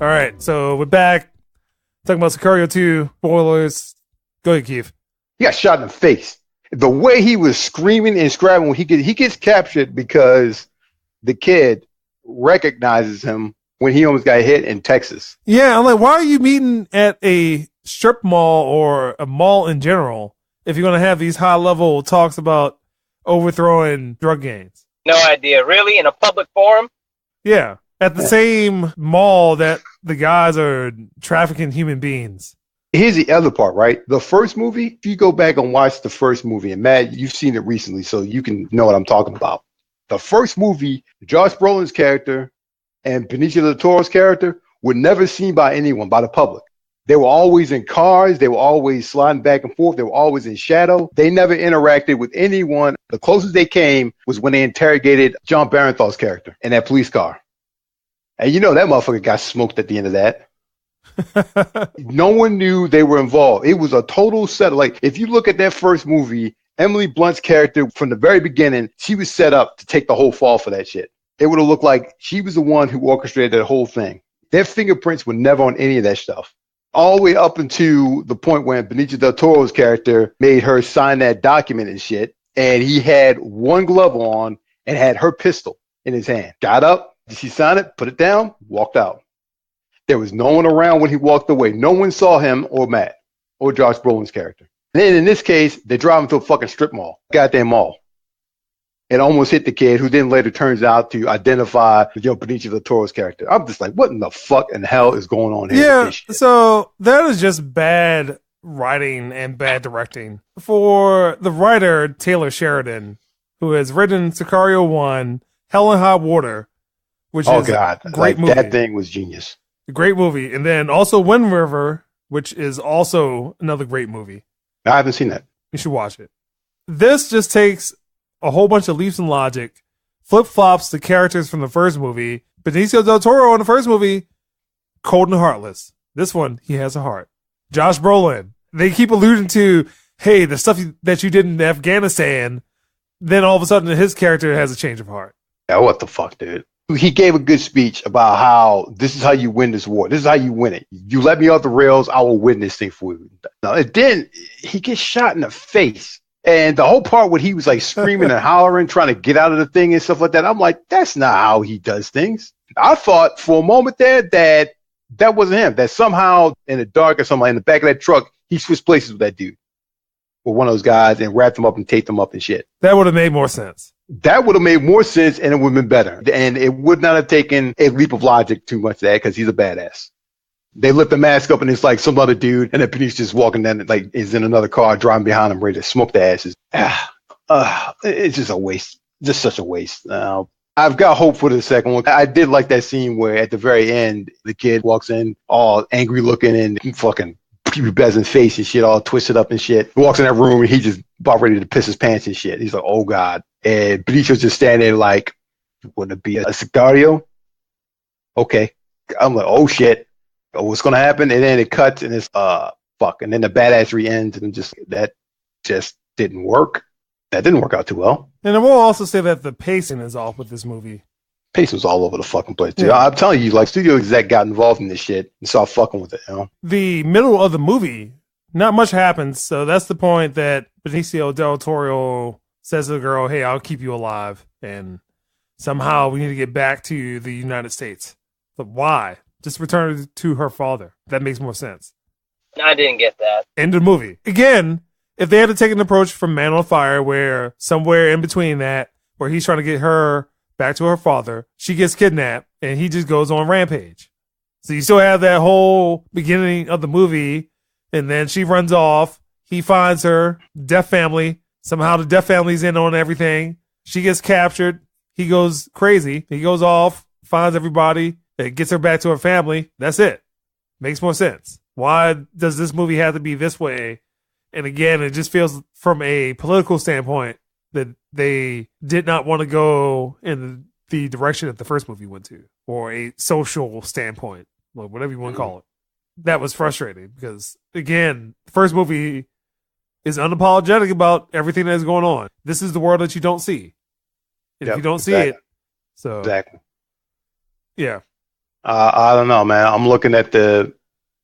All right, so we're back talking about Sicario 2. Spoilers. Go ahead, Keith. He got shot in the face. The way he was screaming and scrabbling when he gets captured because the kid recognizes him when he almost got hit in Texas. Yeah, I'm like, why are you meeting at a strip mall or a mall in general if you're going to have these high-level talks about overthrowing drug gangs? No idea. Really? In a public forum? Yeah. At the same mall that the guys are trafficking human beings. Here's the other part, right? The first movie, if you go back and watch the first movie, and Matt, you've seen it recently, so you can know what I'm talking about. The first movie, Josh Brolin's character and Benicio del Toro's character were never seen by anyone, by the public. They were always in cars. They were always sliding back and forth. They were always in shadow. They never interacted with anyone. The closest they came was when they interrogated John Barenthal's character in that police car. And you know that motherfucker got smoked at the end of that. No one knew they were involved. It was a total set. Like, if you look at that first movie, Emily Blunt's character from the very beginning, she was set up to take the whole fall for that shit. It would have looked like she was the one who orchestrated that whole thing. Their fingerprints were never on any of that stuff. All the way up until the point when Benicio del Toro's character made her sign that document and shit. And he had one glove on and had her pistol in his hand. Got up. Did she sign it? Put it down? Walked out. There was no one around when he walked away. No one saw him or Matt or Josh Brolin's character. And then in this case, they drive him to a fucking strip mall. Goddamn mall. It almost hit the kid, who then later turns out to identify Benicio del Toro's character. I'm just like, what in the fuck and hell is going on here? Yeah, so that is just bad writing and bad directing. For the writer, Taylor Sheridan, who has written Sicario 1, Hell and High Water, which is a great movie. That thing was genius. A great movie. And then also Wind River, which is also another great movie. I haven't seen that. You should watch it. This just takes a whole bunch of leaps in logic, flip-flops the characters from the first movie. Benicio del Toro in the first movie, cold and heartless. This one, he has a heart. Josh Brolin. They keep alluding to, hey, the stuff that you did in Afghanistan, then all of a sudden his character has a change of heart. Yeah, what the fuck, dude? He gave a good speech about how this is how you win this war. This is how you win it. You let me off the rails, I will win this thing for you. Now, and then he gets shot in the face. And the whole part where he was like screaming and hollering, trying to get out of the thing and stuff like that, I'm like, that's not how he does things. I thought for a moment there that wasn't him. That somehow in the dark or something, in the back of that truck, he switched places with that dude. With one of those guys and wrapped him up and taped him up and shit. That would have made more sense. That would have made more sense, and it would have been better. And it would not have taken a leap of logic too much there, because he's a badass. They lift the mask up, and it's like some other dude, and then Panis just walking down, like, is in another car, driving behind him, ready to smoke the asses. It's just a waste. Just such a waste. I've got hope for the second one. I did like that scene where at the very end, the kid walks in all angry looking and fucking pubescent face and shit, all twisted up and shit. He walks in that room and he just about ready to piss his pants and shit. He's like, oh God. And Benicio's just standing there like, wouldn't it be a Sicario? Okay. I'm like, oh shit. Oh, what's going to happen? And then it cuts and it's, fuck. And then the badassery ends and that just didn't work. That didn't work out too well. And I will also say that the pacing is off with this movie. Pacing was all over the fucking place, dude. Yeah. I'm telling you, like, studio exec got involved in this shit and started fucking with it, you know? The middle of the movie, not much happens. So that's the point that Benicio del Toro says to the girl, hey, I'll keep you alive. And somehow we need to get back to the United States. But why? Just return her to her father. That makes more sense. I didn't get that. End of the movie. Again, if they had to take an approach from Man on Fire, where somewhere in between that, where he's trying to get her back to her father, she gets kidnapped, and he just goes on rampage. So you still have that whole beginning of the movie, and then she runs off. He finds her, Death Family. Somehow the Death Family's in on everything. She gets captured. He goes crazy. He goes off, finds everybody, and gets her back to her family. That's it. Makes more sense. Why does this movie have to be this way? And again, it just feels from a political standpoint that they did not want to go in the direction that the first movie went to, or a social standpoint, or whatever you want to call it. That was frustrating because, again, the first movie is unapologetic about everything that's going on. This is the world that you don't see. And if you don't see it, so exactly. Yeah. I don't know, man. I'm looking at the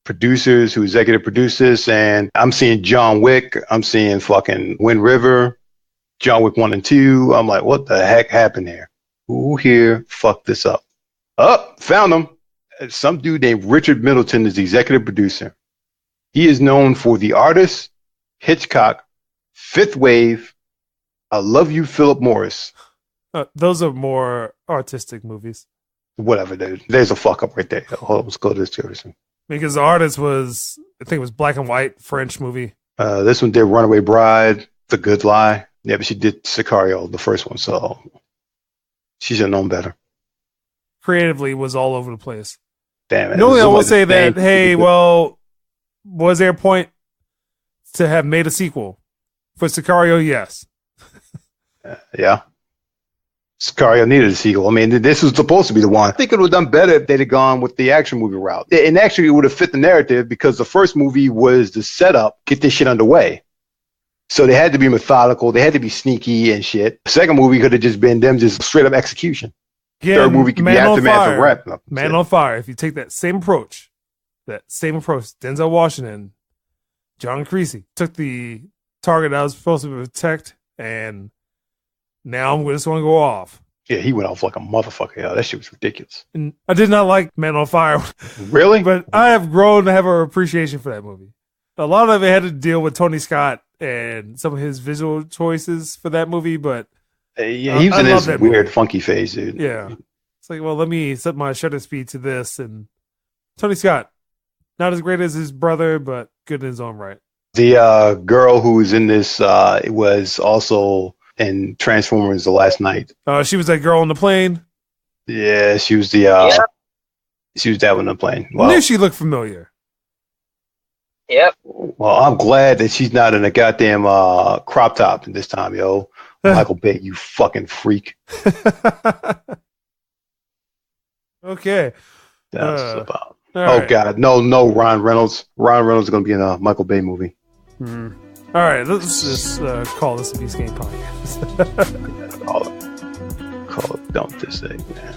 producers who executive producers, and I'm seeing John Wick. I'm seeing fucking Wind River, John Wick 1 and 2. I'm like, what the heck happened here? Who here fucked this up? Oh, found him. Some dude named Richard Middleton is the executive producer. He is known for The Artist, Hitchcock, Fifth Wave, I Love You, Philip Morris. Those are more artistic movies. Whatever, dude. There's a fuck up right there. Hold on, let's go to this version. Because The Artist was, I think it was black and white French movie. This one did Runaway Bride, The Good Lie. Yeah, but she did Sicario, the first one, so she should have known better. Creatively was all over the place. Damn it. Normally I will say that, hey, well, was there a point to have made a sequel? For Sicario, yes. Yeah. Sicario needed a sequel. I mean, this was supposed to be the one. I think it would have done better if they'd have gone with the action movie route. And actually, it would have fit the narrative because the first movie was the setup, get this shit underway. So they had to be methodical. They had to be sneaky and shit. The second movie could have just been them just straight up execution. Again, third movie could be aftermath and wrap up. Man on Fire. If you take that same approach, Denzel Washington, John Creasy took the target I was supposed to protect, and now I'm just going to go off. Yeah, he went off like a motherfucker. Yeah, that shit was ridiculous. And I did not like Man on Fire. Really? But I have grown to have an appreciation for that movie. A lot of it had to deal with Tony Scott and some of his visual choices for that movie, but yeah, he was in his weird, funky phase, dude. Yeah. It's like, well, let me set my shutter speed to this. And Tony Scott, not as great as his brother, but good in his own right. The girl who was in this was also in Transformers The Last Night. She was that girl on the plane? Yeah, she was she was that one on the plane. Well, I knew she looked familiar. Yep. Well, I'm glad that she's not in a goddamn crop top this time, yo. Michael Bay, you fucking freak. Okay. That's about. Right. God, no, Ron Reynolds. Ron Reynolds is gonna be in a Michael Bay movie. All right, let's just call this a Beast Game podcast. Call it. Don't this thing, man.